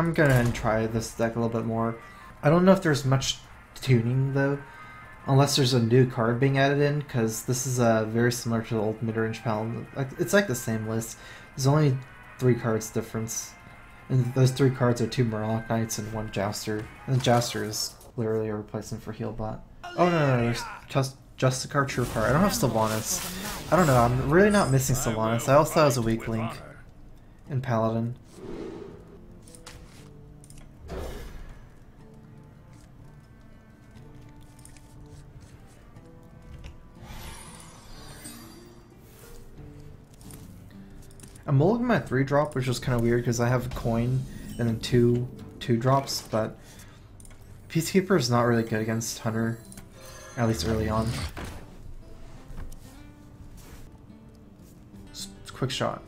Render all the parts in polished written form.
I'm gonna try this deck a little bit more. I don't know if there's much tuning though, unless there's a new card being added in, because this is very similar to the old Midrange Paladin. It's like the same list. There's only 3 cards difference, and those 3 cards are 2 Murloc Knights and 1 Jouster. And the Jouster is literally a replacement for Healbot. Oh no, there's just a card, true card. I don't have Sylvanas. I don't know, I'm really not missing Sylvanas. I also thought it was a weak link in Paladin. I'm looking at my 3-drop, which is kind of weird because I have a coin and then 2 2-drops, but Peacekeeper is not really good against Hunter, at least early on. Quick shot.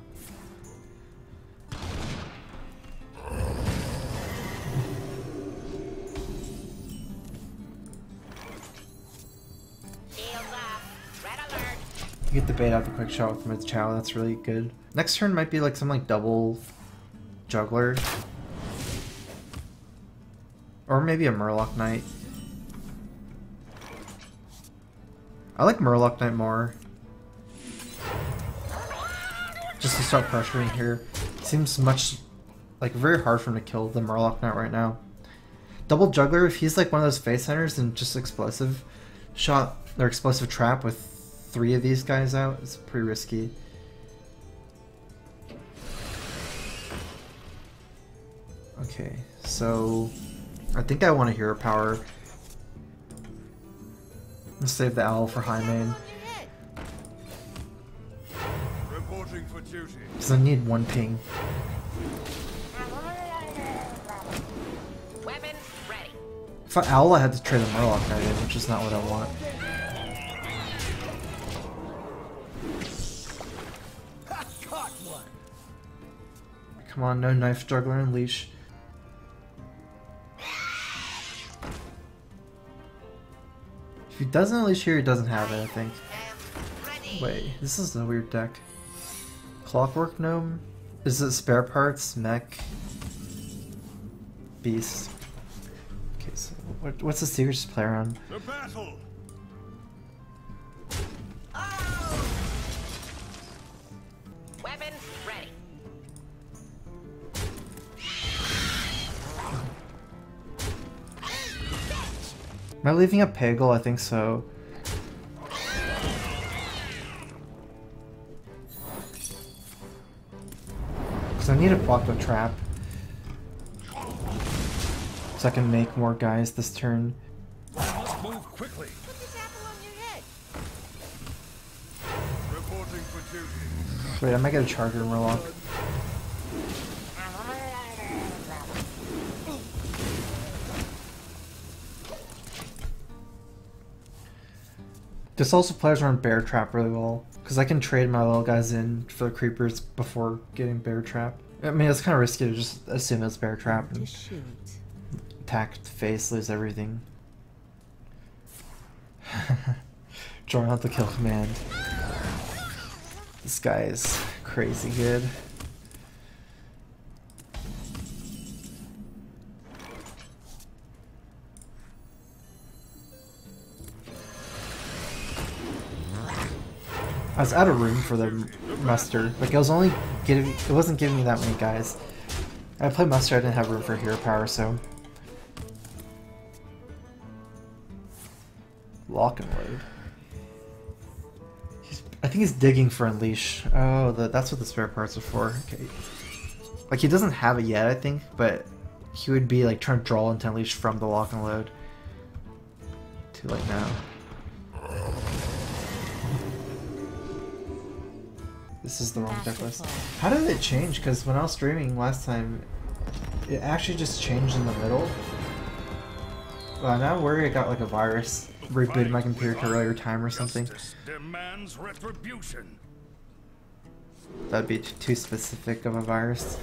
You get the bait out the quick shot with Mid Chow, that's really good. Next turn might be like some like double juggler. Or maybe a Murloc Knight. I like Murloc Knight more. Just to start pressuring here. Seems much like very hard for him to kill the Murloc Knight right now. Double juggler, if he's like one of those face hunters and just explosive shot or explosive trap with 3 of these guys out, it's pretty risky. Okay, so I think I want a hero power. Let's save the owl for high main. Because I need 1 ping. If I owl, I had to trade a Murloc Knight in, which is not what I want. Come on, no knife juggler and leash. If he doesn't unleash here, he doesn't have it, I think. Wait, this is a weird deck. Clockwork Gnome? Is it spare parts? Mech? Beast? Okay, so what's the secrets to play around? The battle! Weapons ready. Am I leaving a Peggle? I think so. Because I need to block the trap. So I can make more guys this turn. Move quickly. Put this apple on your head. Reporting for duty. Wait, I might get a Charger in Murloc. This also plays around Bear Trap really well, because I can trade my little guys in for the creepers before getting Bear Trap. I mean, it's kind of risky to just assume it's Bear Trap and attack the face, lose everything. Drawing out the kill command. This guy is crazy good. I was out of room for the muster. Like, it wasn't giving me that many guys. I played muster, I didn't have room for hero power, so lock and load. I think he's digging for unleash. Oh, that's what the spare parts are for. Okay. Like, he doesn't have it yet, I think, but he would be like trying to draw into unleash from the lock and load. Too late now. This is the wrong deck list. How did it change? Because when I was streaming last time, it actually just changed in the middle. Well, now I'm worried I got like a virus. Rebooted my computer to earlier time or something. Demands retribution. That'd be too specific of a virus.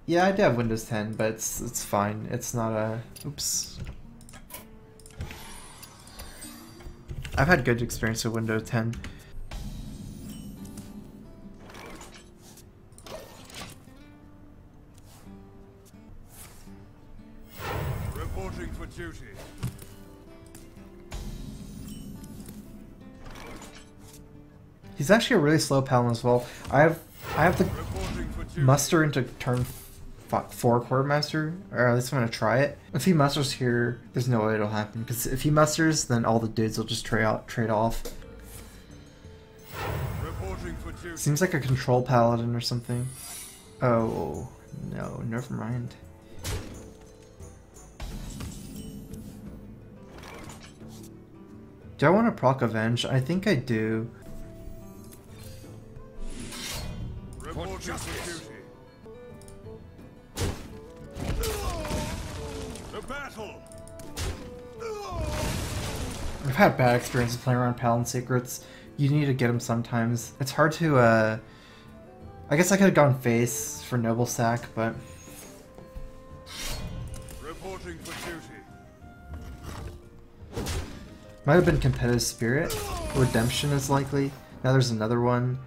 Yeah, I do have Windows 10, but it's fine. It's not a... Oops. I've had good experience with Windows 10. Reporting for duty. He's actually a really slow paladin as well. I have to muster into turn 4 quartermaster, or at least I'm gonna try it. If he musters here, there's no way it'll happen, because if he musters, then all the dudes will just trade off. Seems like a control paladin or something. Oh no, never mind. Do I want to proc Avenge? I think I do. For justice. The battle. I've had bad experiences playing around Paladin Secrets. You need to get them sometimes. It's hard to, I guess I could have gone face for Noble Sack, but... Reporting for duty. Might have been Competitive Spirit. Redemption is likely. Now there's another one.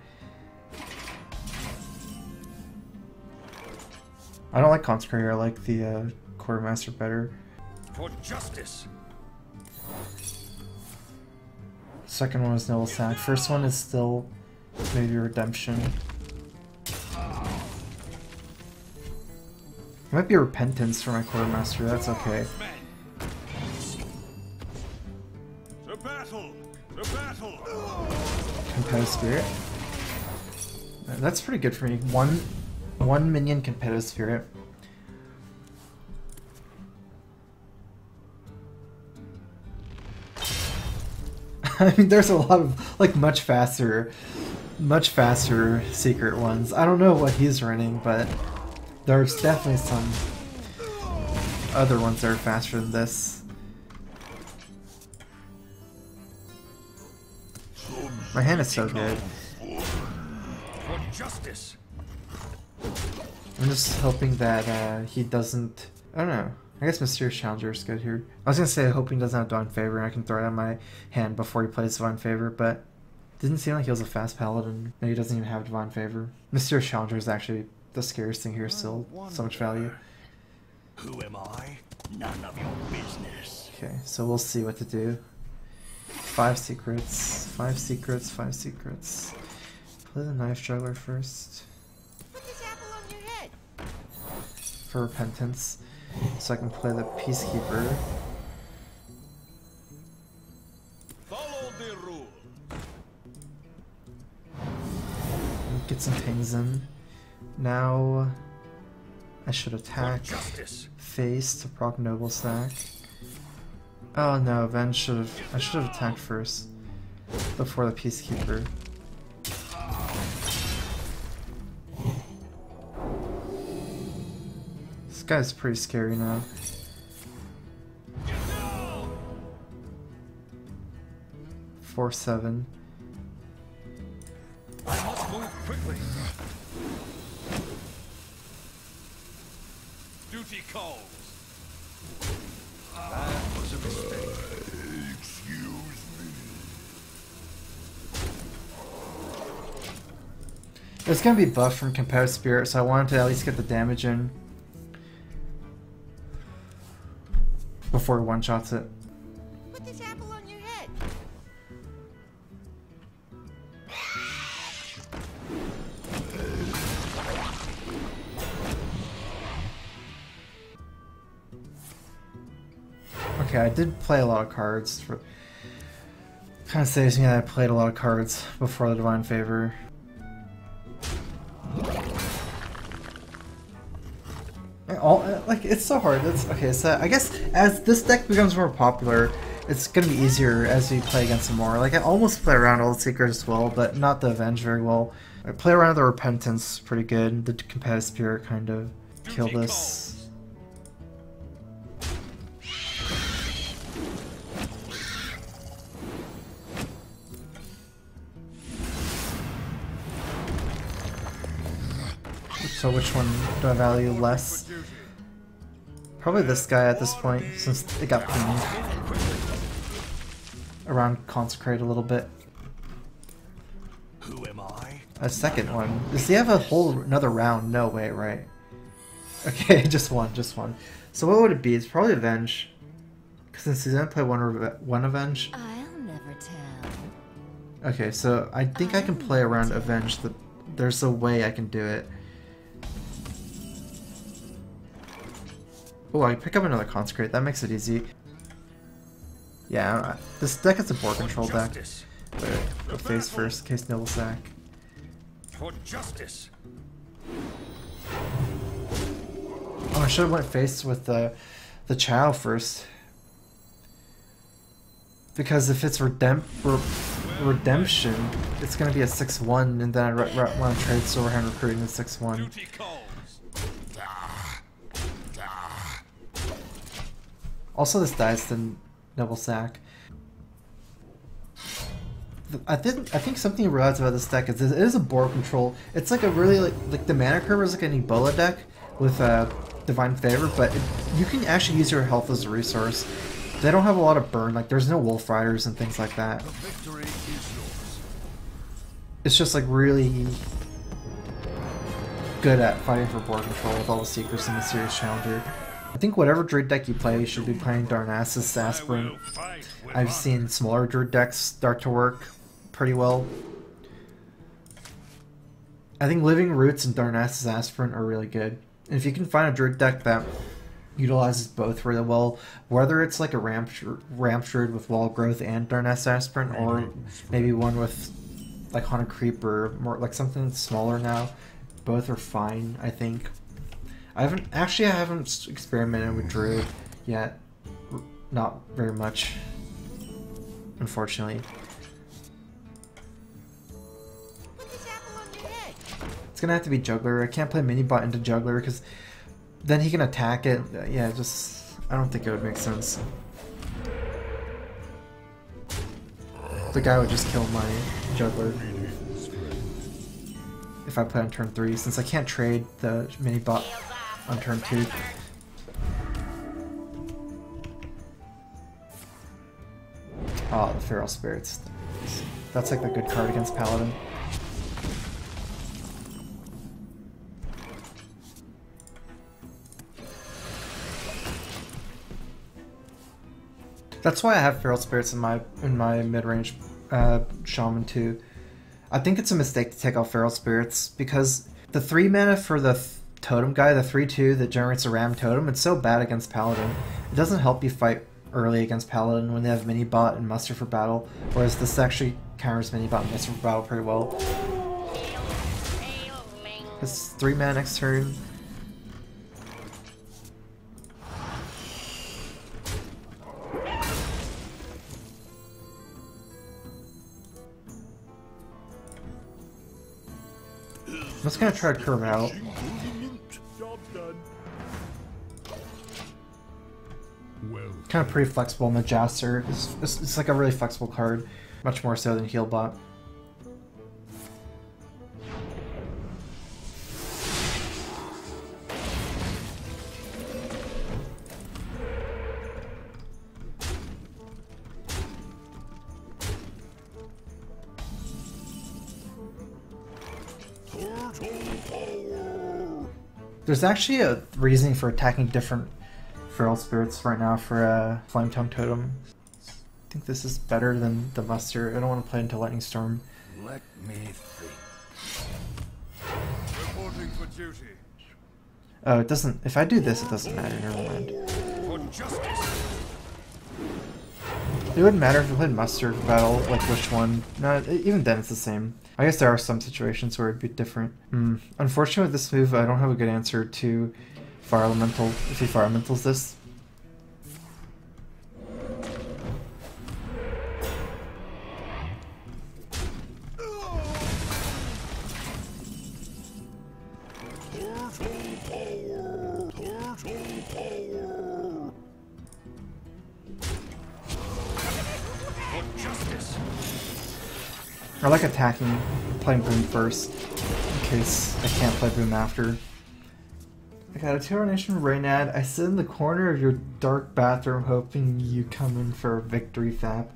I don't like Consecrator, I like the Quartermaster better. For justice. Second one is Noble Sack. First one is still maybe Redemption. It might be Repentance for my Quartermaster, that's okay. The battle. The battle. Competitive Spirit. That's pretty good for me. One minion Competitive Spirit. I mean, there's a lot of, like, much faster secret ones. I don't know what he's running, but there's definitely some other ones that are faster than this. My hand is so good. For justice. I'm just hoping that he doesn't... I don't know. I guess Mysterious Challenger is good here. I was going to say hoping he doesn't have Divine Favor and I can throw it on my hand before he plays Divine Favor, but it didn't seem like he was a fast paladin. Maybe he doesn't even have Divine Favor. Mysterious Challenger is actually the scariest thing here still. So much value. Who am I? None of your business. Okay, so we'll see what to do. 5 secrets. 5 secrets. 5 secrets. Play the Knife Juggler first. Put this apple on your head. For Repentance. So I can play the Peacekeeper. Follow the rule. Get some things in. Now I should attack face to proc Noble Sack. Oh no, Avenge I should have attacked first before the Peacekeeper. This guy's pretty scary now. 4/7. I must move quickly. Duty calls. That was a mistake. Excuse me. It's gonna be buffed from Competitive Spirit, so I wanted to at least get the damage in before he one-shots it. Put this apple on your head. Okay, I did play a lot of cards. Kind of saves me that I played a lot of cards before the Divine Favor. Like, it's so hard. Okay, so I guess as this deck becomes more popular, it's gonna be easier as we play against them more. Like, I almost play around all the Secrets as well, but not the Avenge very well. I play around the Repentance pretty good. The Competitive Spirit kind of kill this. So which one do I value less? Probably this guy at this point, since it got pinged around Consecrate a little bit. Who am I? A second one. Does he have a whole another round? No way, right? Okay, just one, just one. So what would it be? It's probably Avenge. Because since he's gonna play one Avenge. I'll never tell. Okay, so I think I can play around Avenge. There's a way I can do it. Oh, I pick up another Consecrate. That makes it easy. Yeah, this deck is a board control deck. But go face first in case Nibble Sack. For justice. Oh, I should have went face with the Chow first. Because if it's Redemption, it's going to be a 6-1, and then I want to trade Silverhand Recruiting the 6-1. Duty calls. Also, this dies the Nibble Sack. I think something you realize about this deck is it is a board control. It's like a really like the mana curve is like an Ebola deck with Divine Favor, but you can actually use your health as a resource. They don't have a lot of burn, like there's no Wolf Riders and things like that. Victory is yours. It's just like really good at fighting for board control with all the secrets and the Serious Challenger. I think whatever Druid deck you play, you should be playing Darnassus Aspirant. I've seen smaller Druid decks start to work pretty well. I think Living Roots and Darnassus Aspirant are really good. And if you can find a Druid deck that utilizes both really well, whether it's like a Ramp Druid with Wall Growth and Darnassus Aspirant, or maybe one with like Haunted Creep or more like something smaller now, both are fine, I think. I haven't experimented with Druid yet. Not very much, unfortunately. Put this apple on your head. It's gonna have to be Juggler. I can't play Minibot into Juggler because then he can attack it. Yeah, I don't think it would make sense. The guy would just kill my Juggler if I play on turn 3, since I can't trade the Minibot on turn 2. Oh, the Feral Spirits. That's like the good card against Paladin. That's why I have Feral Spirits in my mid-range Shaman too. I think it's a mistake to take off Feral Spirits because the 3 mana for the totem guy, the 3/2 that generates a ram totem, it's so bad against Paladin. It doesn't help you fight early against Paladin when they have Minibot and Muster for Battle, whereas this actually counters Minibot and Muster for Battle pretty well. It's 3 mana next turn. I'm just gonna try to curve out. Kind of pretty flexible. Majaster. It's like a really flexible card, much more so than Healbot. There's actually a reasoning for attacking different Feral Spirits right now for a Flame Tongue Totem. I think this is better than the Muster. I don't want to play into Lightning Storm. Let me think. Reporting for duty. Oh, it doesn't. If I do this, it doesn't matter. Never mind. For justice. It wouldn't matter if we played Muster Battle, like which one. No, even then it's the same. I guess there are some situations where it'd be different. Unfortunately with this move, I don't have a good answer to Fire Elemental, if he Fire Elementals this. I like attacking, playing Boom first, in case I can't play Boom after. I got a Terror Nation Reynad. I sit in the corner of your dark bathroom hoping you come in for a victory fap.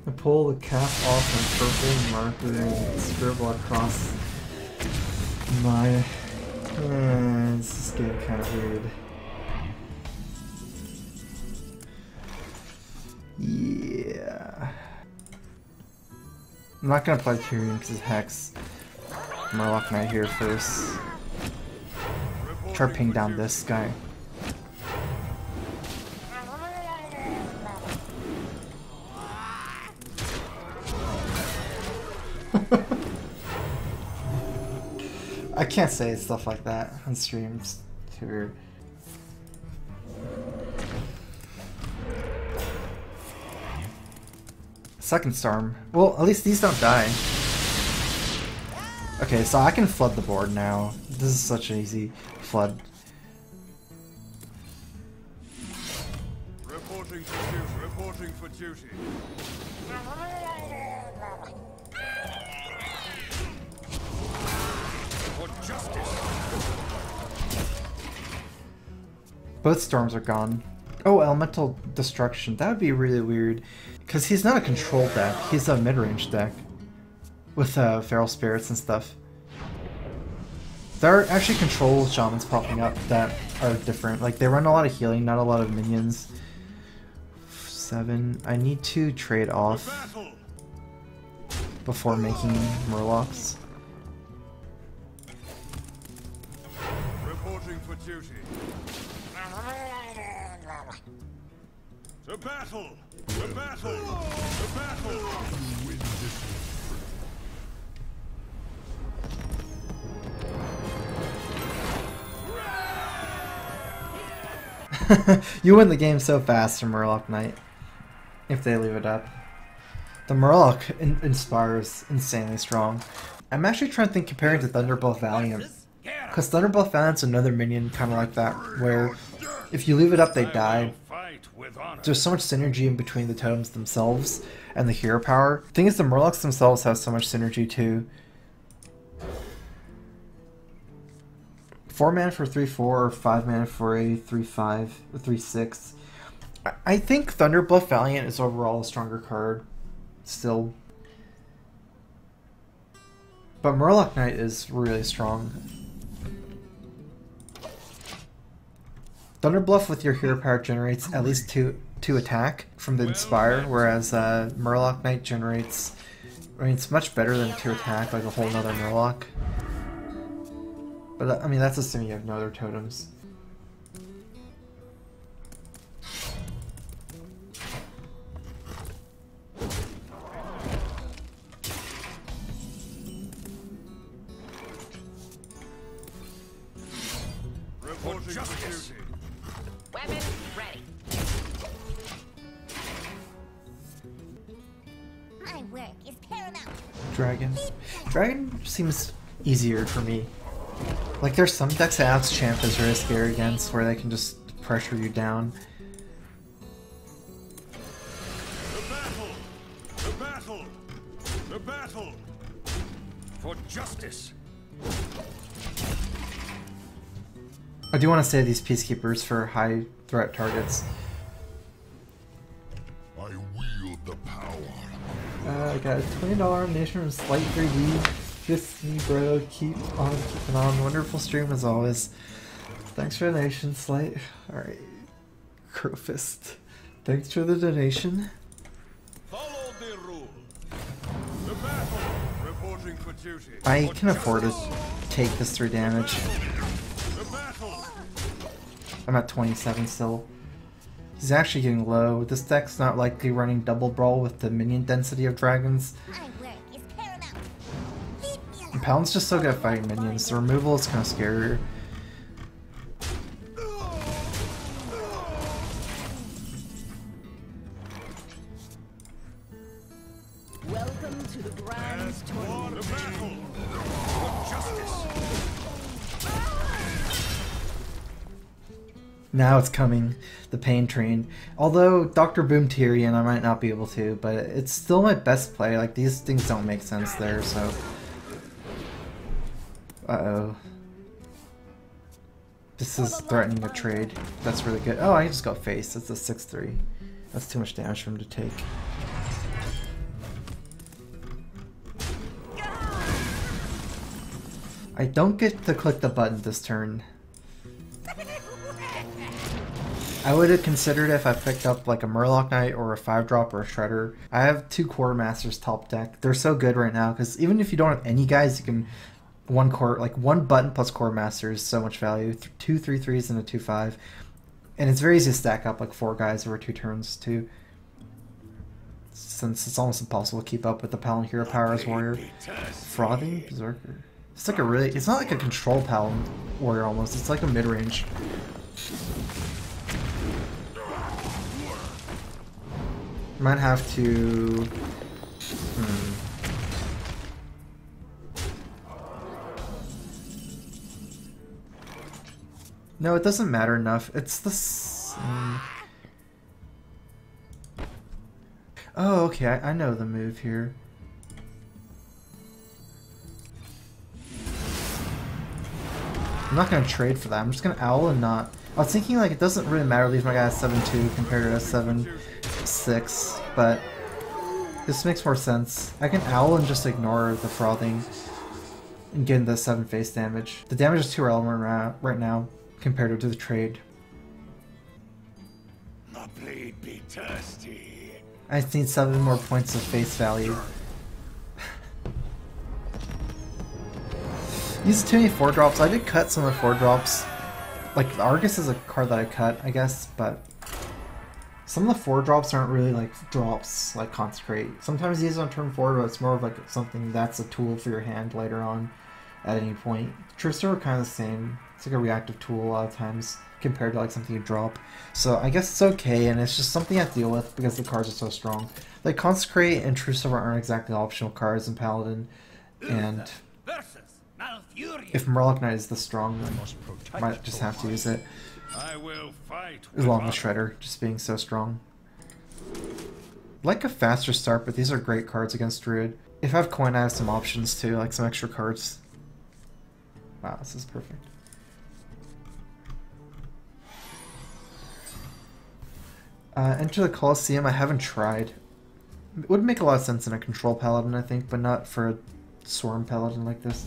I pull the cap off my purple marker and scribble across my This is getting kind of weird. Yeah. I'm not gonna play Tyrion because it's Hex. Murloc Knight here first. Try to ping down this guy. I can't say stuff like that on streams. Too weird. Second Storm. Well, at least these don't die. Okay, so I can flood the board now. This is such an easy flood. Reporting for duty. Reporting for duty. For justice. Both storms are gone. Oh, Elemental Destruction. That would be really weird. Because he's not a control deck. He's a mid-range deck. With Feral Spirits and stuff. There are actually control shamans popping up that are different. Like, they run a lot of healing, not a lot of minions. 7. I need to trade off before making Murlocs. Reporting for duty. To battle! To battle! To battle! Win this. You win the game so fast from Murloc Knight. If they leave it up. The Murloc inspires insanely strong. I'm actually trying to think comparing to Thunderbolt Valiant. Because Thunderbolt Valiant's another minion kind of like that, where if you leave it up they die. There's so much synergy in between the totems themselves and the hero power. The thing is, the Murlocs themselves have so much synergy too. 4 mana for 3/4 or 5 mana for a 3/5 or 3/6. I think Thunderbolt Valiant is overall a stronger card still. But Murloc Knight is really strong. Thunderbluff with your hero power generates at least two attack from the Inspire, whereas Murloc Knight generates, I mean, it's much better than 2 attack, like a whole nother Murloc. But I mean, that's assuming you have no other totems. Reporting for duty. Weapon ready. My work is paramount. Dragon. Dragon seems easier for me. Like, there's some decks that Alex Champ is really scary against, where they can just pressure you down. The battle! The battle! The battle! For justice! I do want to save these Peacekeepers for high threat targets. I wield the power. I got a $20 donation from Slight 3D. Just me, bro. Keep on keeping on. Wonderful stream as always. Thanks for the donation, Slight. Alright. Crowfist. Thanks for the donation. Follow the rule. The battle. Reporting for duty. I can afford to take this 3 damage. The battle. I'm at 27 still. He's actually getting low. This deck's not likely running double brawl with the minion density of dragons. And Paladin's just so good at fighting minions. The removal is kind of scarier. Welcome to the Grimes tournament. The battle. For justice. Now it's coming, the Pain Train. Although Dr. Boom Tyrion I might not be able to, but it's still my best play. Like, these things don't make sense there, so... Uh-oh. This is threatening a trade. That's really good. Oh, I just got face. That's a 6/3. That's too much damage for him to take. I don't get to click the button this turn. I would have considered if I picked up like a Murloc Knight or a 5-drop or a Shredder. I have 2 Quartermasters top deck. They're so good right now because even if you don't have any guys, you can one button plus Quartermaster is so much value. 2 3/3s and a 2/5, and it's very easy to stack up like 4 guys over 2 turns too. Since it's almost impossible to keep up with the Paladin hero power as Warrior. Frothing Berserker. It's like a really. It's not like a control Paladin Warrior almost. It's like a mid-range. Might have to. No, it doesn't matter enough. It's the. Oh, okay. I know the move here. I'm not gonna trade for that. I'm just gonna owl and not. I was thinking like it doesn't really matter. Leave my guy at 7-2 compared to a 7-6, but this makes more sense. I can owl and just ignore the frothing and get the 7 face damage. The damage is too relevant right now compared to the trade. My blade be thirsty. I just need 7 more points of face value. These too many 4-drops. I did cut some of the 4-drops. Like, Argus is a card that I cut, I guess, but some of the 4-drops aren't really like drops like Consecrate. Sometimes these on turn 4, but it's more of like something that's a tool for your hand later on at any point. Trucer are kind of the same. It's like a reactive tool a lot of times compared to like something you drop. So I guess it's okay, and it's just something I have to deal with because the cards are so strong. Like Consecrate and Trucer aren't exactly optional cards in Paladin, and if Murloc Knight is this strong, then I might just have to use it. I will fight Along with Shredder, just being so strong. Like a faster start, but these are great cards against Druid. If I have coin, I have some options too, like some extra cards. Wow, this is perfect. Enter the Colosseum, I haven't tried. It would make a lot of sense in a control Paladin, I think, but not for a Swarm Paladin like this.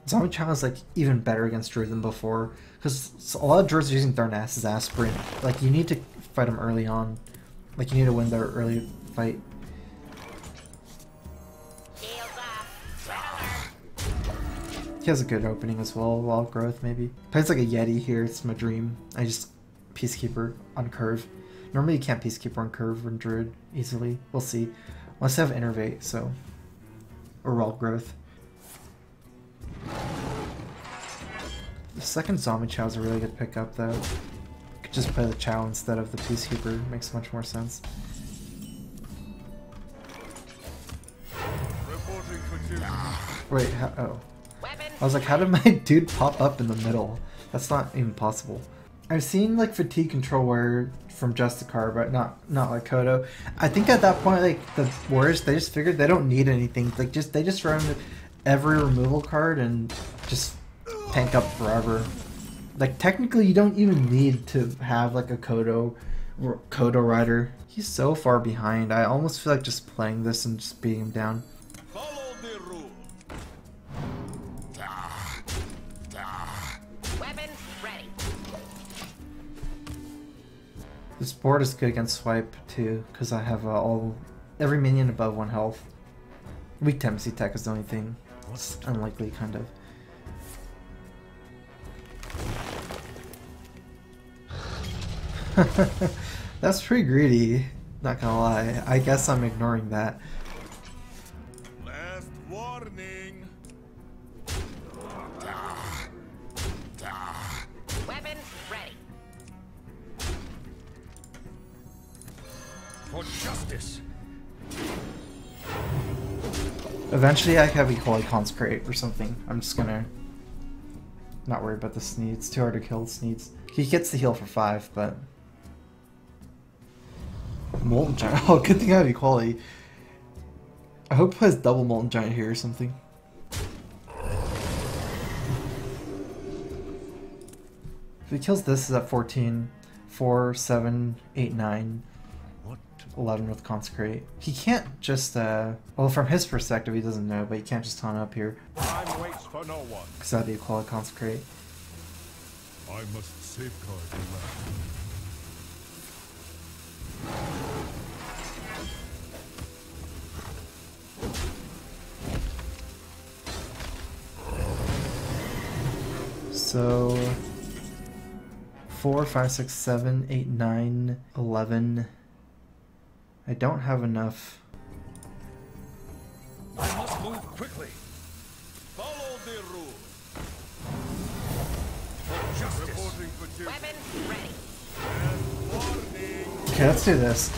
Zombie Challenge is like even better against Druid than before, because a lot of Druids are using Darnassus Aspirant. Like you need to fight them early on, like you need to win their early fight. He has a good opening as well, Wild Growth maybe. Plays like a Yeti here, it's my dream. I just Peacekeeper on curve. Normally you can't Peacekeeper on curve or Druid easily. We'll see. Unless I have Innervate, so. Or Wild Growth. The second Zombie Chow is a really good pickup though. Could just play the Chow instead of the Peacekeeper, makes much more sense. Wait, oh. I was like, how did my dude pop up in the middle? That's not even possible. I've seen like Fatigue Control Warrior from Justicar, but not like Kodo. I think at that point, like the Warriors, they just figured they don't need anything. Like they just run every removal card and just tank up forever. Like technically, you don't even need to have like a Kodo rider. He's so far behind. I almost feel like just playing this and just beating him down. Follow the rule. Weapons ready. This board is good against Swipe too, because I have every minion above 1 health. Weak Tendency Tech is the only thing. It's unlikely, kind of. That's pretty greedy, not gonna lie. I guess I'm ignoring that. Last warning. Weapons ready. For justice. Eventually I have Equality Consecrate or something. I'm just gonna not worry about the Sneed. It's too hard to kill Sneeds. He gets the heal for 5, but Molten Giant. Oh, good thing I have Equality. I hope he plays double Molten Giant here or something. If he kills this, is at 14. 4, 7, 8, 9. 11 with Consecrate. He can't just, well, from his perspective, he doesn't know, but he can't just taunt up here. Time waits for no one. Because that'd be a Quality Consecrate. I must safeguard the land. So 4, 5, 6, 7, 8, 9, 11. I don't have enough. I must move quickly. Follow the rule. For justice. Reporting for duty. Weapons ready. And warning. Okay, let's do this.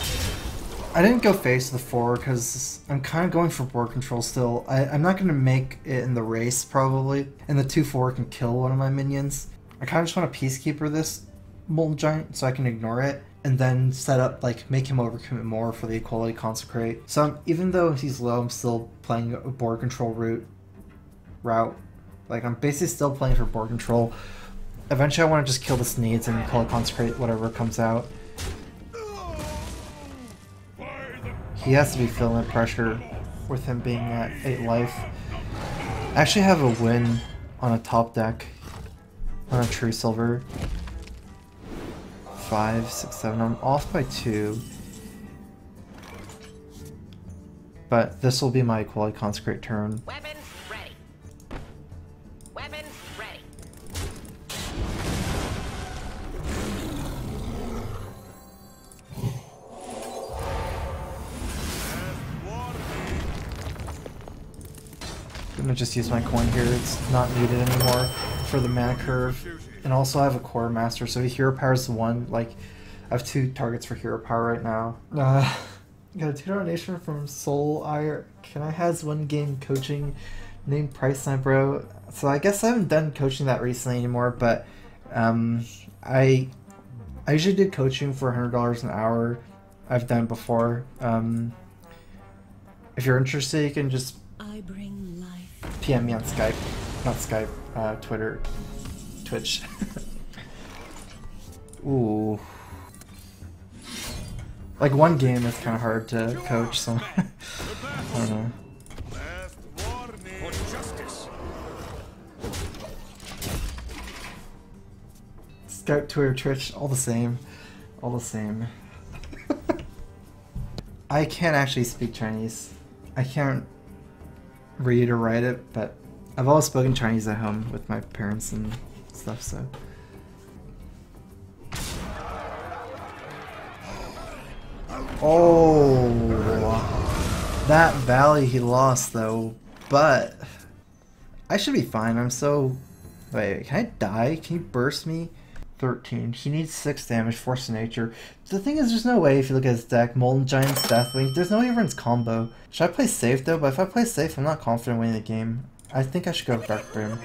I didn't go face the 4 because I'm kind of going for board control still. I'm not going to make it in the race probably, and the 2/4 can kill one of my minions. I kind of just want to Peacekeeper this Molten Giant so I can ignore it, and then set up, like, make him overcommit more for the Equality Consecrate. So even though he's low, I'm still playing a board control route. Like, I'm basically still playing for board control. Eventually I want to just kill the Sneeds and Equality Consecrate whatever comes out. He has to be feeling the pressure with him being at 8 life. I actually have a win on a top deck on a True Silver. 5, 6, 7. I'm off by 2. But this will be my Equality Consecrate turn. Weapons ready. Weapons ready. I'm gonna just use my coin here. It's not needed anymore for the mana curve. And also I have a Core Master, so Hero Power is the one. Like, I have 2 targets for Hero Power right now. Got a 2 donation from Soul Ire. Can I has 1 game coaching named Price Night Bro? So I guess I haven't done coaching that recently anymore, but I usually do coaching for $100 an hour. I've done it before. If you're interested, you can just I bring life. PM me on Skype. Not Skype, Twitter. Twitch. Ooh. Like, 1 game is kind of hard to coach, so I don't know. Last warning. For justice. Skype, Twitter, Twitch, all the same. All the same. I can't actually speak Chinese. I can't read or write it, but I've always spoken Chinese at home with my parents and stuff, so. Oh, that Valley he lost though, but I should be fine. I'm so... Wait, can I die? Can you burst me? 13. He needs 6 damage, Force of Nature. The thing is, there's no way if you look at his deck, Molten Giants, Deathwing, there's no difference combo. Should I play safe though? But if I play safe, I'm not confident winning the game. I think I should go Dark Brim.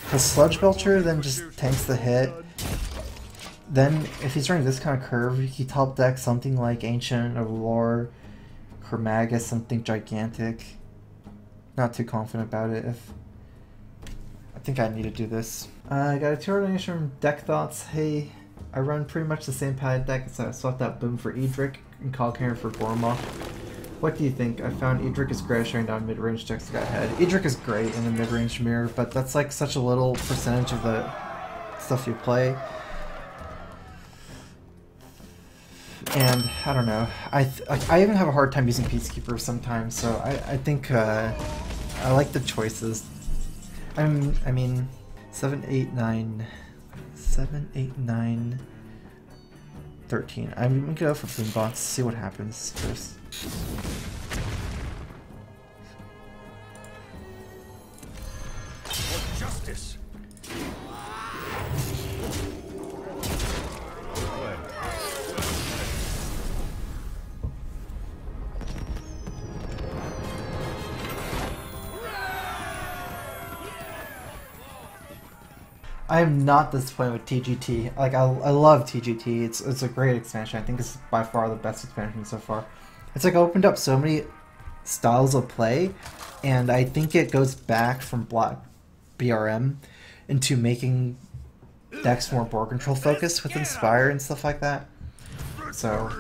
Because Sludge Belcher then just tanks the hit. Then, if he's running this kind of curve, he top deck something like Ancient of Lore, Chromagus, something gigantic. Not too confident about it. I think I need to do this. I got a 2 donation from Deck Thoughts. Hey, I run pretty much the same padded deck, so I swapped out Boom for Edric and Coghammer for Gormoth. What do you think? I found Edric is great at shutting down mid-range decks that got ahead. Edric is great in the mid-range mirror, but that's like such a little percentage of the stuff you play. And I don't know. I even have a hard time using Peacekeeper sometimes, so I think I like the choices. I mean, 7, 8, 9, 7, 8, 9, 13. I'm gonna go for Boombots, see what happens first. For justice. I am not disappointed with TGT. Like, I love TGT. It's a great expansion. I think it's by far the best expansion so far. It's like opened up so many styles of play, and I think it goes back from Black BRM into making decks more board control focused with Inspire and stuff like that. So